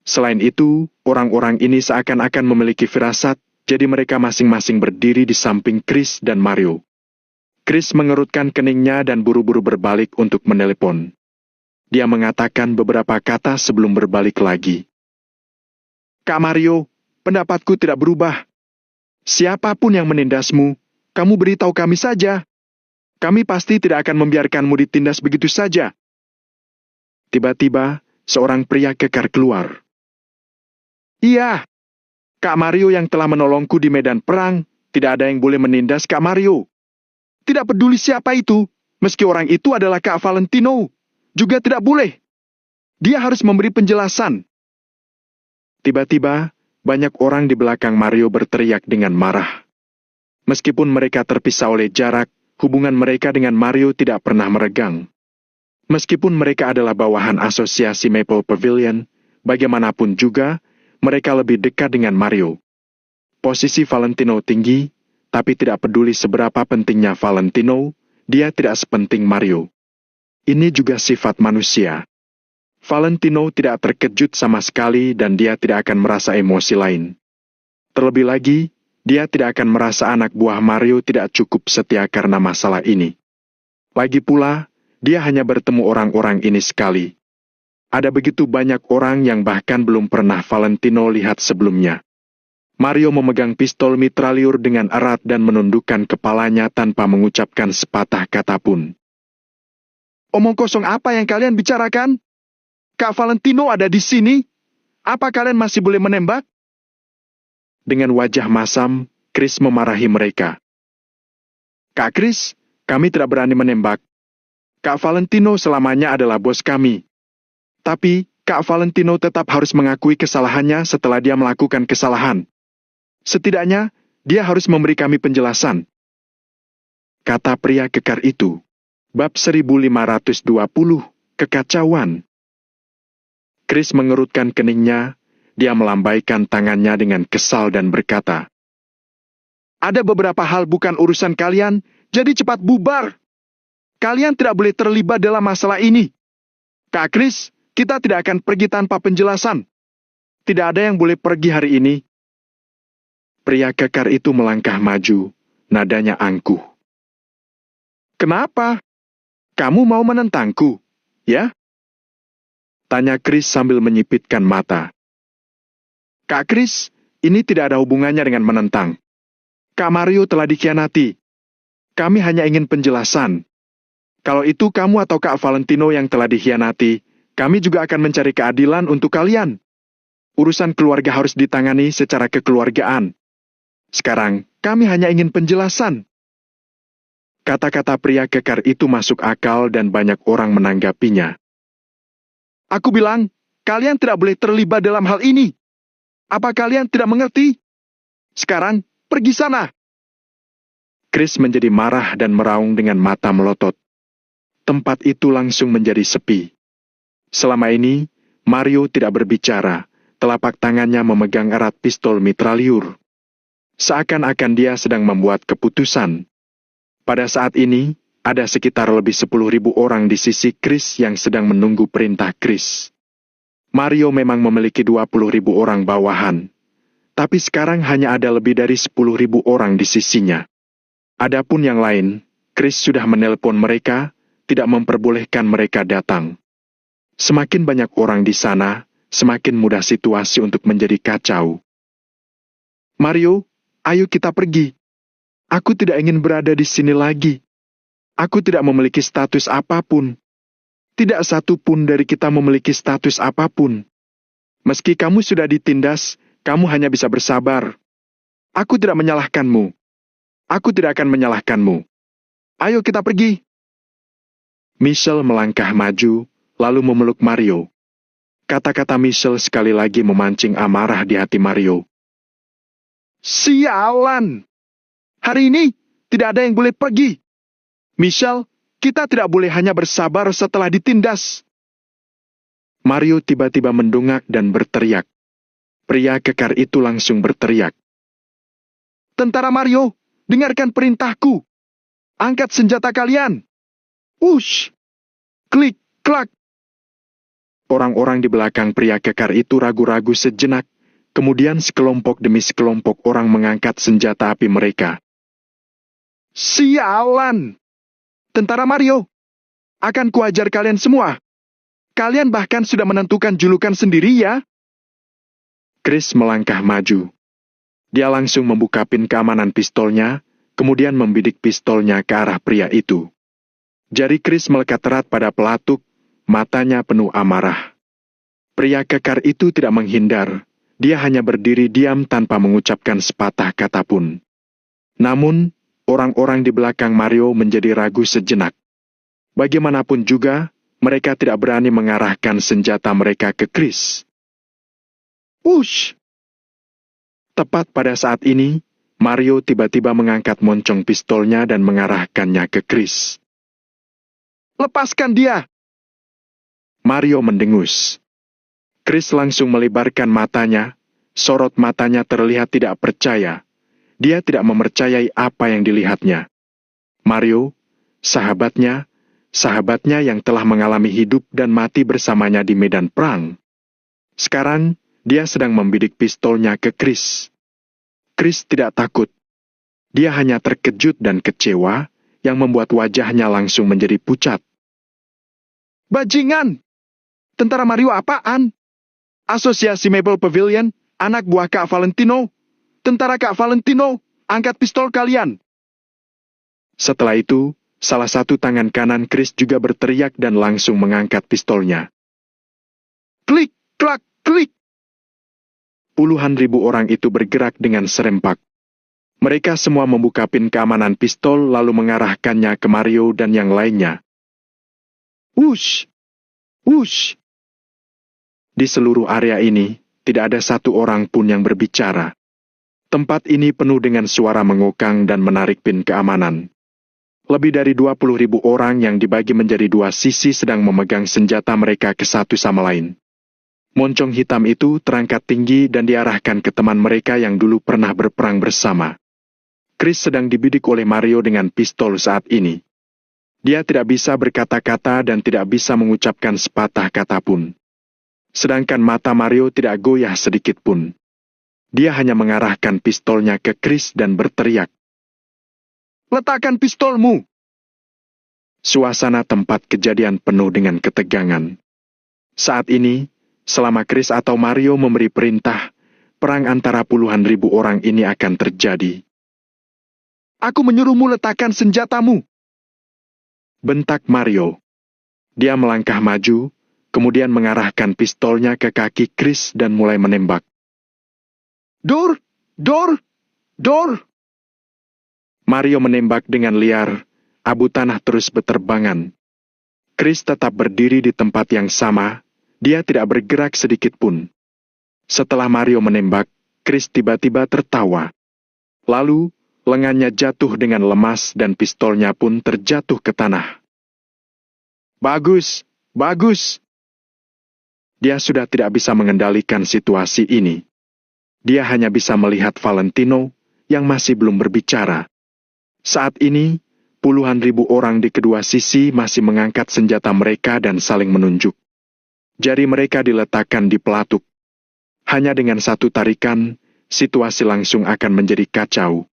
Selain itu, orang-orang ini seakan-akan memiliki firasat, jadi mereka masing-masing berdiri di samping Chris dan Mario. Chris mengerutkan keningnya dan buru-buru berbalik untuk menelepon. dia mengatakan beberapa kata sebelum berbalik lagi. Kak Mario, pendapatku tidak berubah. Siapapun yang menindasmu, kamu beritahu kami saja. Kami pasti tidak akan membiarkanmu ditindas begitu saja. Tiba-tiba, seorang pria kekar keluar. Iya, Kak Mario yang telah menolongku di medan perang, tidak ada yang boleh menindas Kak Mario. Tidak peduli siapa itu, meski orang itu adalah Kak Valentino, juga tidak boleh. Dia harus memberi penjelasan. Tiba-tiba, banyak orang di belakang Mario berteriak dengan marah. Meskipun mereka terpisah oleh jarak, hubungan mereka dengan Mario tidak pernah meregang. Meskipun mereka adalah bawahan asosiasi Maple Pavilion, bagaimanapun juga, mereka lebih dekat dengan Mario. Posisi Valentino tinggi, tapi tidak peduli seberapa pentingnya Valentino, dia tidak sepenting Mario. Ini juga sifat manusia. Valentino tidak terkejut sama sekali dan dia tidak akan merasa emosi lain. Terlebih lagi, dia tidak akan merasa anak buah Mario tidak cukup setia karena masalah ini. Lagi pula, dia hanya bertemu orang-orang ini sekali. Ada begitu banyak orang yang bahkan belum pernah Valentino lihat sebelumnya. Mario memegang pistol mitraliur dengan erat dan menundukkan kepalanya tanpa mengucapkan sepatah kata pun. Omong kosong apa yang kalian bicarakan? Kak Valentino ada di sini? Apa kalian masih boleh menembak? Dengan wajah masam, Chris memarahi mereka. Kak Chris, kami tidak berani menembak. Kak Valentino selamanya adalah bos kami. Tapi, Kak Valentino tetap harus mengakui kesalahannya setelah dia melakukan kesalahan. Setidaknya, dia harus memberi kami penjelasan. Kata pria kekar itu. Bab 1520, Kekacauan. Chris mengerutkan keningnya, dia melambaikan tangannya dengan kesal dan berkata, ada beberapa hal bukan urusan kalian, jadi cepat bubar. Kalian tidak boleh terlibat dalam masalah ini. Kak Chris, kita tidak akan pergi tanpa penjelasan. Tidak ada yang boleh pergi hari ini. Pria kekar itu melangkah maju, nadanya angkuh. Kenapa? Kamu mau menentangku, ya? Tanya Chris sambil menyipitkan mata. Kak Chris, ini tidak ada hubungannya dengan menentang. Kak Mario telah dikhianati. Kami hanya ingin penjelasan. Kalau itu kamu atau Kak Valentino yang telah dikhianati, kami juga akan mencari keadilan untuk kalian. Urusan keluarga harus ditangani secara kekeluargaan. Sekarang, kami hanya ingin penjelasan. Kata-kata pria kekar itu masuk akal dan banyak orang menanggapinya. Aku bilang, kalian tidak boleh terlibat dalam hal ini. Apa kalian tidak mengerti? Sekarang, pergi sana. Chris menjadi marah dan meraung dengan mata melotot. Tempat itu langsung menjadi sepi. Selama ini, Mario tidak berbicara, telapak tangannya memegang erat pistol mitraliur. Seakan-akan dia sedang membuat keputusan. Pada saat ini, ada sekitar lebih 10.000 orang di sisi Chris yang sedang menunggu perintah Chris. Mario memang memiliki 20.000 orang bawahan. Tapi sekarang hanya ada lebih dari 10.000 orang di sisinya. Adapun yang lain, Chris sudah menelpon mereka, tidak memperbolehkan mereka datang. Semakin banyak orang di sana, semakin mudah situasi untuk menjadi kacau. Mario, ayo kita pergi. Aku tidak ingin berada di sini lagi. Aku tidak memiliki status apapun. Tidak satu pun dari kita memiliki status apapun. Meski kamu sudah ditindas, kamu hanya bisa bersabar. Aku tidak menyalahkanmu. Aku tidak akan menyalahkanmu. Ayo kita pergi. Michelle melangkah maju, lalu memeluk Mario. Kata-kata Michelle sekali lagi memancing amarah di hati Mario. Sialan! Hari ini, tidak ada yang boleh pergi. Michelle, kita tidak boleh hanya bersabar setelah ditindas. Mario tiba-tiba mendongak dan berteriak. Pria kekar itu langsung berteriak. Tentara Mario, dengarkan perintahku. Angkat senjata kalian. Wush! Klik, klak. Orang-orang di belakang pria kekar itu ragu-ragu sejenak, kemudian sekelompok demi sekelompok orang mengangkat senjata api mereka. Sialan! Tentara Mario, akan kuajar kalian semua. Kalian bahkan sudah menentukan julukan sendiri ya? Chris melangkah maju. Dia langsung membuka pin keamanan pistolnya, kemudian membidik pistolnya ke arah pria itu. Jari Chris melekat erat pada pelatuk, matanya penuh amarah. Pria kekar itu tidak menghindar, dia hanya berdiri diam tanpa mengucapkan sepatah kata pun. Namun, orang-orang di belakang Mario menjadi ragu sejenak. Bagaimanapun juga, mereka tidak berani mengarahkan senjata mereka ke Chris. Wush! Tepat pada saat ini, Mario tiba-tiba mengangkat moncong pistolnya dan mengarahkannya ke Chris. Lepaskan dia! Mario mendengus. Chris langsung melebarkan matanya, sorot matanya terlihat tidak percaya. Dia tidak mempercayai apa yang dilihatnya. Mario, sahabatnya yang telah mengalami hidup dan mati bersamanya di medan perang. Sekarang, dia sedang membidik pistolnya ke Chris. Chris tidak takut. Dia hanya terkejut dan kecewa, yang membuat wajahnya langsung menjadi pucat. Bajingan! Tentara Mario apaan? Asosiasi Maple Pavilion, anak buah Kak Valentino. Tentara Kak Valentino, angkat pistol kalian. Setelah itu, salah satu tangan kanan Chris juga berteriak dan langsung mengangkat pistolnya. Klik, klak, klik. Puluhan ribu orang itu bergerak dengan serempak. Mereka semua membuka pin keamanan pistol lalu mengarahkannya ke Mario dan yang lainnya. Wush! Wush! Di seluruh area ini, tidak ada satu orang pun yang berbicara. Tempat ini penuh dengan suara mengokang dan menarik pin keamanan. Lebih dari 20.000 orang yang dibagi menjadi dua sisi sedang memegang senjata mereka ke satu sama lain. Moncong hitam itu terangkat tinggi dan diarahkan ke teman mereka yang dulu pernah berperang bersama. Chris sedang dibidik oleh Mario dengan pistol saat ini. Dia tidak bisa berkata-kata dan tidak bisa mengucapkan sepatah kata pun. Sedangkan mata Mario tidak goyah sedikit pun. Dia hanya mengarahkan pistolnya ke Chris dan berteriak. Letakkan pistolmu! Suasana tempat kejadian penuh dengan ketegangan. Saat ini, selama Chris atau Mario memberi perintah, perang antara puluhan ribu orang ini akan terjadi. Aku menyuruhmu letakkan senjatamu! Bentak Mario. Dia melangkah maju, kemudian mengarahkan pistolnya ke kaki Chris dan mulai menembak. Dor! Dor! Dor! Mario menembak dengan liar, abu tanah terus berterbangan. Chris tetap berdiri di tempat yang sama, dia tidak bergerak sedikit pun. Setelah Mario menembak, Chris tiba-tiba tertawa. Lalu, lengannya jatuh dengan lemas dan pistolnya pun terjatuh ke tanah. Bagus, bagus! Dia sudah tidak bisa mengendalikan situasi ini. Dia hanya bisa melihat Valentino yang masih belum berbicara. Saat ini, puluhan ribu orang di kedua sisi masih mengangkat senjata mereka dan saling menunjuk. Jari mereka diletakkan di pelatuk. Hanya dengan satu tarikan, situasi langsung akan menjadi kacau.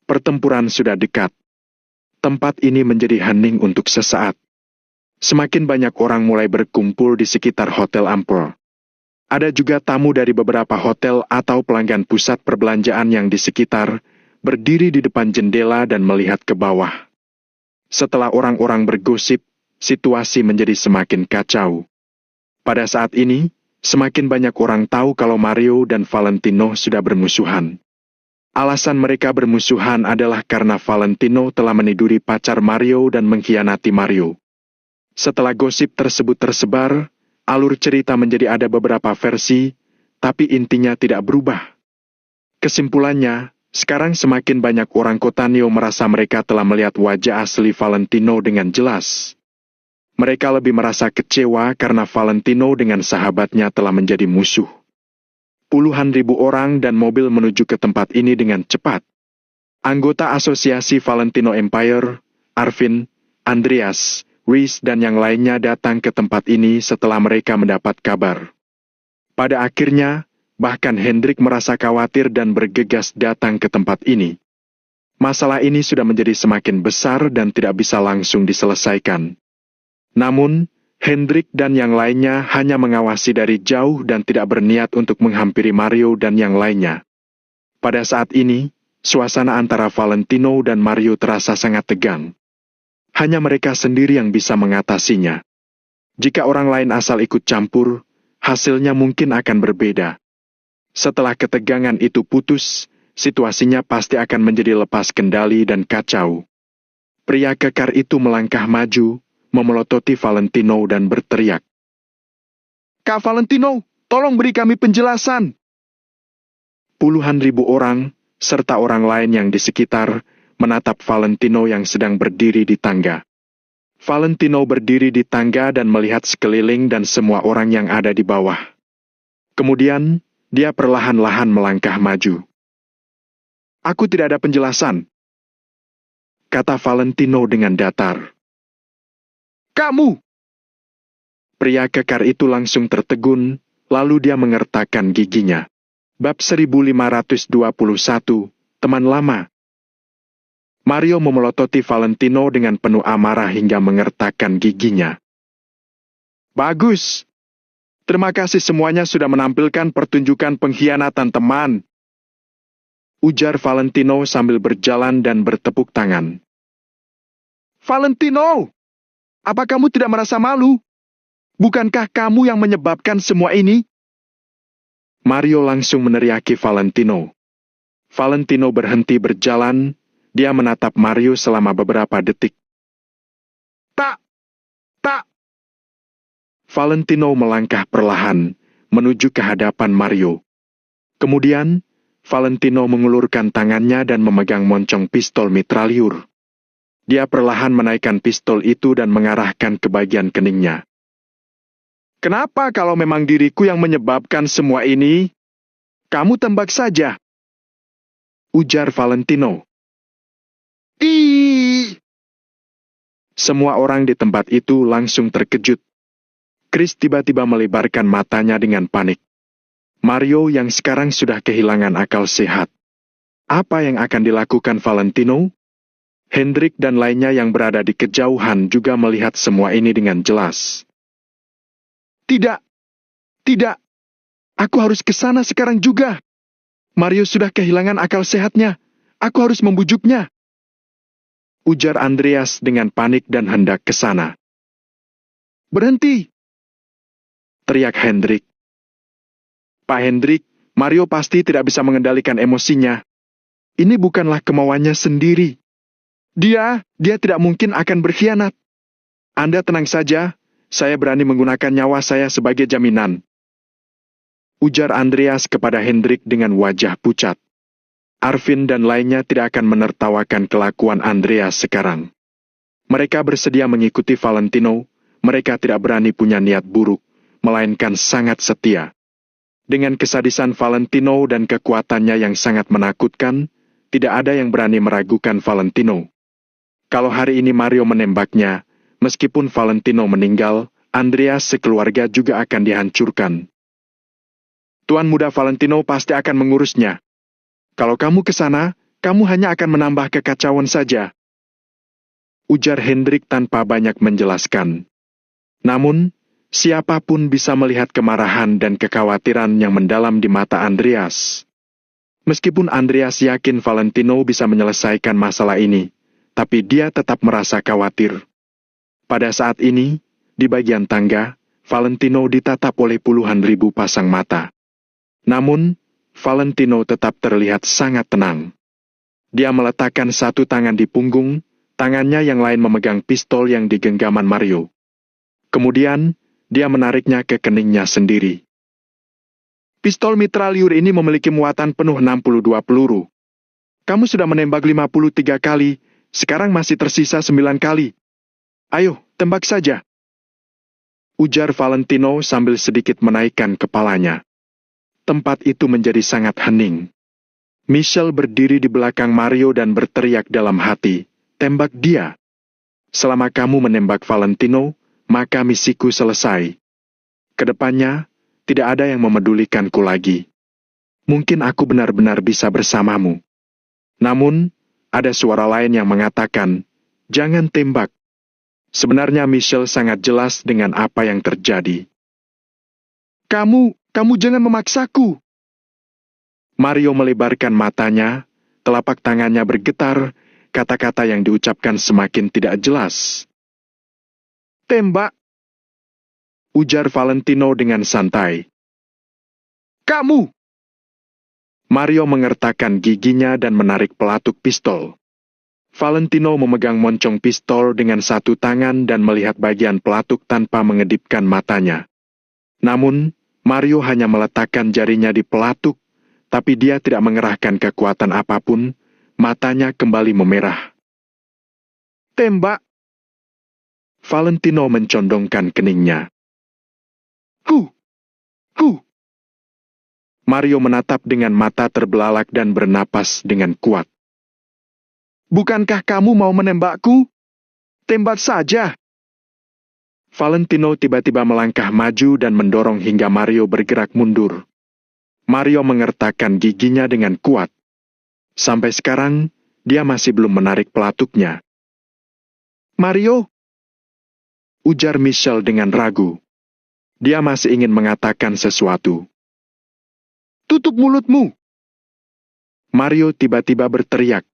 Pertempuran sudah dekat. Tempat ini menjadi hening untuk sesaat. Semakin banyak orang mulai berkumpul di sekitar Hotel Ampol. Ada juga tamu dari beberapa hotel atau pelanggan pusat perbelanjaan yang di sekitar, berdiri di depan jendela dan melihat ke bawah. Setelah orang-orang bergosip, situasi menjadi semakin kacau. Pada saat ini, semakin banyak orang tahu kalau Mario dan Valentino sudah bermusuhan. Alasan mereka bermusuhan adalah karena Valentino telah meniduri pacar Mario dan mengkhianati Mario. Setelah gosip tersebut tersebar, alur cerita menjadi ada beberapa versi, tapi intinya tidak berubah. Kesimpulannya, sekarang semakin banyak orang kota Neo merasa mereka telah melihat wajah asli Valentino dengan jelas. Mereka lebih merasa kecewa karena Valentino dengan sahabatnya telah menjadi musuh. Puluhan ribu orang dan mobil menuju ke tempat ini dengan cepat. Anggota Asosiasi Valentino Empire, Arvin, Andreas, Reese dan yang lainnya datang ke tempat ini setelah mereka mendapat kabar. Pada akhirnya, bahkan Hendrik merasa khawatir dan bergegas datang ke tempat ini. Masalah ini sudah menjadi semakin besar dan tidak bisa langsung diselesaikan. Namun, Hendrik dan yang lainnya hanya mengawasi dari jauh dan tidak berniat untuk menghampiri Mario dan yang lainnya. Pada saat ini, suasana antara Valentino dan Mario terasa sangat tegang. Hanya mereka sendiri yang bisa mengatasinya. Jika orang lain asal ikut campur, hasilnya mungkin akan berbeda. Setelah ketegangan itu putus, situasinya pasti akan menjadi lepas kendali dan kacau. Pria kekar itu melangkah maju, memelototi Valentino dan berteriak, "Kak Valentino, tolong beri kami penjelasan!" Puluhan ribu orang, serta orang lain yang di sekitar, menatap Valentino yang sedang berdiri di tangga. Valentino berdiri di tangga dan melihat sekeliling dan semua orang yang ada di bawah. Kemudian, dia perlahan-lahan melangkah maju. "Aku tidak ada penjelasan," kata Valentino dengan datar. "Kamu!" Pria kekar itu langsung tertegun, lalu dia mengertakkan giginya. Bab 1521, Teman Lama. Mario memelototi Valentino dengan penuh amarah hingga mengertakkan giginya. "Bagus! Terima kasih semuanya sudah menampilkan pertunjukan pengkhianatan teman," ujar Valentino sambil berjalan dan bertepuk tangan. "Valentino! Apa kamu tidak merasa malu? Bukankah kamu yang menyebabkan semua ini?" Mario langsung meneriaki Valentino. Valentino berhenti berjalan, dia menatap Mario selama beberapa detik. Tak! Valentino melangkah perlahan, menuju ke hadapan Mario. Kemudian, Valentino mengulurkan tangannya dan memegang moncong pistol mitraliur. Dia perlahan menaikkan pistol itu dan mengarahkan ke bagian keningnya. "Kenapa kalau memang diriku yang menyebabkan semua ini? Kamu tembak saja," ujar Valentino. "Ih!" Semua orang di tempat itu langsung terkejut. Chris tiba-tiba melebarkan matanya dengan panik. Mario yang sekarang sudah kehilangan akal sehat. Apa yang akan dilakukan Valentino? Hendrik dan lainnya yang berada di kejauhan juga melihat semua ini dengan jelas. Tidak! Aku harus ke sana sekarang juga. Mario sudah kehilangan akal sehatnya. Aku harus membujuknya," ujar Andreas dengan panik dan hendak ke sana. "Berhenti!" teriak Hendrik. "Pak Hendrik, Mario pasti tidak bisa mengendalikan emosinya. Ini bukanlah kemauannya sendiri. Dia tidak mungkin akan berkhianat. Anda tenang saja, saya berani menggunakan nyawa saya sebagai jaminan," ujar Andreas kepada Hendrik dengan wajah pucat. Arvin dan lainnya tidak akan menertawakan kelakuan Andreas sekarang. Mereka bersedia mengikuti Valentino, mereka tidak berani punya niat buruk, melainkan sangat setia. Dengan kesadisan Valentino dan kekuatannya yang sangat menakutkan, tidak ada yang berani meragukan Valentino. Kalau hari ini Mario menembaknya, meskipun Valentino meninggal, Andreas sekeluarga juga akan dihancurkan. "Tuan muda Valentino pasti akan mengurusnya. Kalau kamu ke sana, kamu hanya akan menambah kekacauan saja," ujar Hendrik tanpa banyak menjelaskan. Namun, siapapun bisa melihat kemarahan dan kekhawatiran yang mendalam di mata Andreas. Meskipun Andreas yakin Valentino bisa menyelesaikan masalah ini, tapi dia tetap merasa khawatir. Pada saat ini, di bagian tangga, Valentino ditatap oleh puluhan ribu pasang mata. Namun, Valentino tetap terlihat sangat tenang. Dia meletakkan satu tangan di punggung, tangannya yang lain memegang pistol yang digenggaman Mario. Kemudian, dia menariknya ke keningnya sendiri. "Pistol mitraliur ini memiliki muatan penuh 62 peluru. Kamu sudah menembak 53 kali, sekarang masih tersisa 9 kali. Ayo, tembak saja," ujar Valentino sambil sedikit menaikkan kepalanya. Tempat itu menjadi sangat hening. Michel berdiri di belakang Mario dan berteriak dalam hati, "Tembak dia! Selama kamu menembak Valentino, maka misiku selesai. Kedepannya, tidak ada yang memedulikanku lagi. Mungkin aku benar-benar bisa bersamamu." Namun, ada suara lain yang mengatakan, "Jangan tembak. Sebenarnya Michelle sangat jelas dengan apa yang terjadi. Kamu jangan memaksaku. Mario melebarkan matanya, telapak tangannya bergetar, kata-kata yang diucapkan semakin tidak jelas. Tembak, ujar Valentino dengan santai. Kamu! Mario mengertakkan giginya dan menarik pelatuk pistol. Valentino memegang moncong pistol dengan satu tangan dan melihat bagian pelatuk tanpa mengedipkan matanya. Namun, Mario hanya meletakkan jarinya di pelatuk, tapi dia tidak mengerahkan kekuatan apapun, matanya kembali memerah. Tembak! Valentino mencondongkan keningnya. Huh! Mario menatap dengan mata terbelalak dan bernapas dengan kuat. Bukankah kamu mau menembakku? Tembak saja! Valentino tiba-tiba melangkah maju dan mendorong hingga Mario bergerak mundur. Mario mengertakkan giginya dengan kuat. Sampai sekarang, dia masih belum menarik pelatuknya. Mario! Ujar Michelle dengan ragu. Dia masih ingin mengatakan sesuatu. Tutup mulutmu! Mario tiba-tiba berteriak.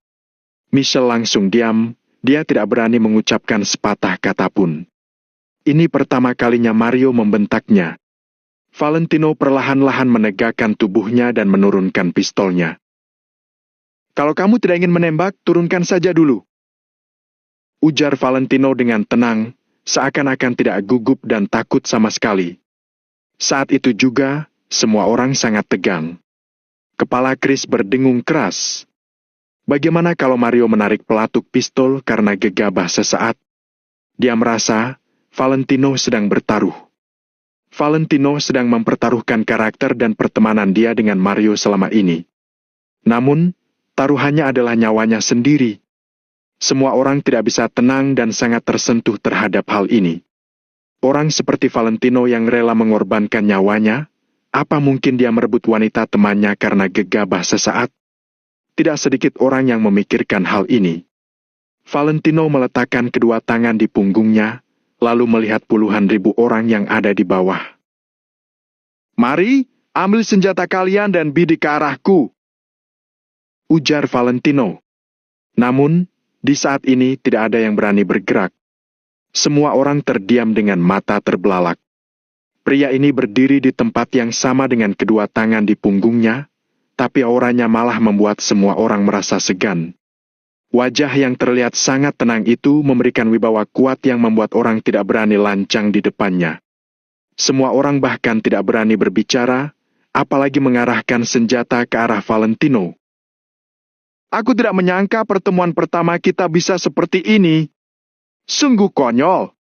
Michelle langsung diam, dia tidak berani mengucapkan sepatah kata pun. Ini pertama kalinya Mario membentaknya. Valentino perlahan-lahan menegakkan tubuhnya dan menurunkan pistolnya. Kalau kamu tidak ingin menembak, turunkan saja dulu. Ujar Valentino dengan tenang, seakan-akan tidak gugup dan takut sama sekali. Saat itu juga, semua orang sangat tegang. Kepala Chris berdengung keras. Bagaimana kalau Mario menarik pelatuk pistol karena gegabah sesaat? Dia merasa Valentino sedang bertaruh. Valentino sedang mempertaruhkan karakter dan pertemanan dia dengan Mario selama ini. Namun, taruhannya adalah nyawanya sendiri. Semua orang tidak bisa tenang dan sangat tersentuh terhadap hal ini. Orang seperti Valentino yang rela mengorbankan nyawanya, apa mungkin dia merebut wanita temannya karena gegabah sesaat? Tidak sedikit orang yang memikirkan hal ini. Valentino meletakkan kedua tangan di punggungnya, lalu melihat puluhan ribu orang yang ada di bawah. Mari, ambil senjata kalian dan bidik ke arahku, ujar Valentino. Namun, di saat ini tidak ada yang berani bergerak. Semua orang terdiam dengan mata terbelalak. Pria ini berdiri di tempat yang sama dengan kedua tangan di punggungnya, tapi auranya malah membuat semua orang merasa segan. Wajah yang terlihat sangat tenang itu memberikan wibawa kuat yang membuat orang tidak berani lancang di depannya. Semua orang bahkan tidak berani berbicara, apalagi mengarahkan senjata ke arah Valentino. Aku tidak menyangka pertemuan pertama kita bisa seperti ini. Sungguh konyol.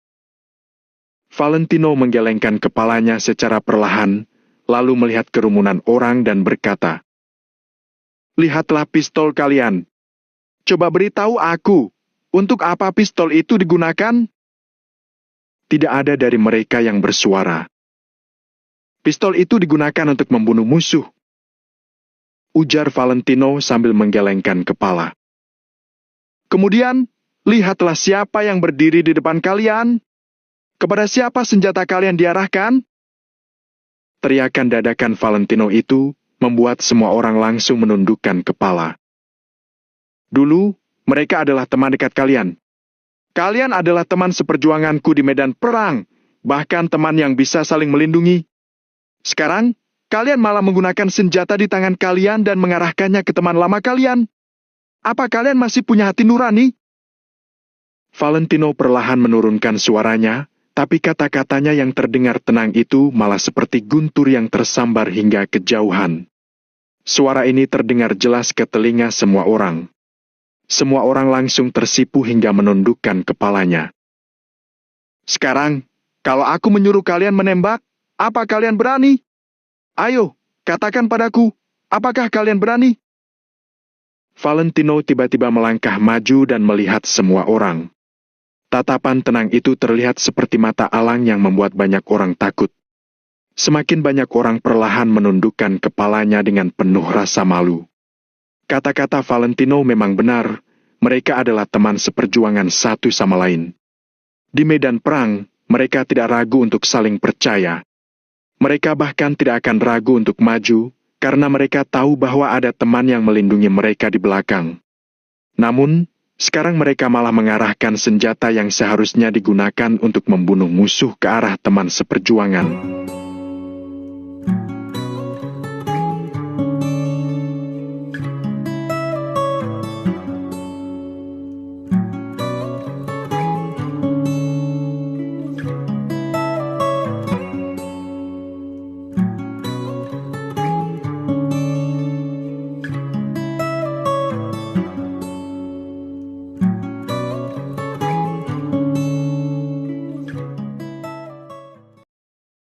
Valentino menggelengkan kepalanya secara perlahan, lalu melihat kerumunan orang dan berkata, Lihatlah pistol kalian. Coba beritahu aku, untuk apa pistol itu digunakan? Tidak ada dari mereka yang bersuara. Pistol itu digunakan untuk membunuh musuh, ujar Valentino sambil menggelengkan kepala. Kemudian, lihatlah siapa yang berdiri di depan kalian. Kepada siapa senjata kalian diarahkan? Teriakan dadakan Valentino itu membuat semua orang langsung menundukkan kepala. Dulu, mereka adalah teman dekat kalian. Kalian adalah teman seperjuanganku di medan perang, bahkan teman yang bisa saling melindungi. Sekarang, kalian malah menggunakan senjata di tangan kalian dan mengarahkannya ke teman lama kalian. Apa kalian masih punya hati nurani? Valentino perlahan menurunkan suaranya, tapi kata-katanya yang terdengar tenang itu malah seperti guntur yang tersambar hingga kejauhan. Suara ini terdengar jelas ke telinga semua orang. Semua orang langsung tersipu hingga menundukkan kepalanya. Sekarang, kalau aku menyuruh kalian menembak, apa kalian berani? Ayo, katakan padaku, apakah kalian berani? Valentino tiba-tiba melangkah maju dan melihat semua orang. Tatapan tenang itu terlihat seperti mata alang yang membuat banyak orang takut. Semakin banyak orang perlahan menundukkan kepalanya dengan penuh rasa malu. Kata-kata Valentino memang benar, mereka adalah teman seperjuangan satu sama lain. Di medan perang, mereka tidak ragu untuk saling percaya. Mereka bahkan tidak akan ragu untuk maju, karena mereka tahu bahwa ada teman yang melindungi mereka di belakang. Namun, sekarang mereka malah mengarahkan senjata yang seharusnya digunakan untuk membunuh musuh ke arah teman seperjuangan.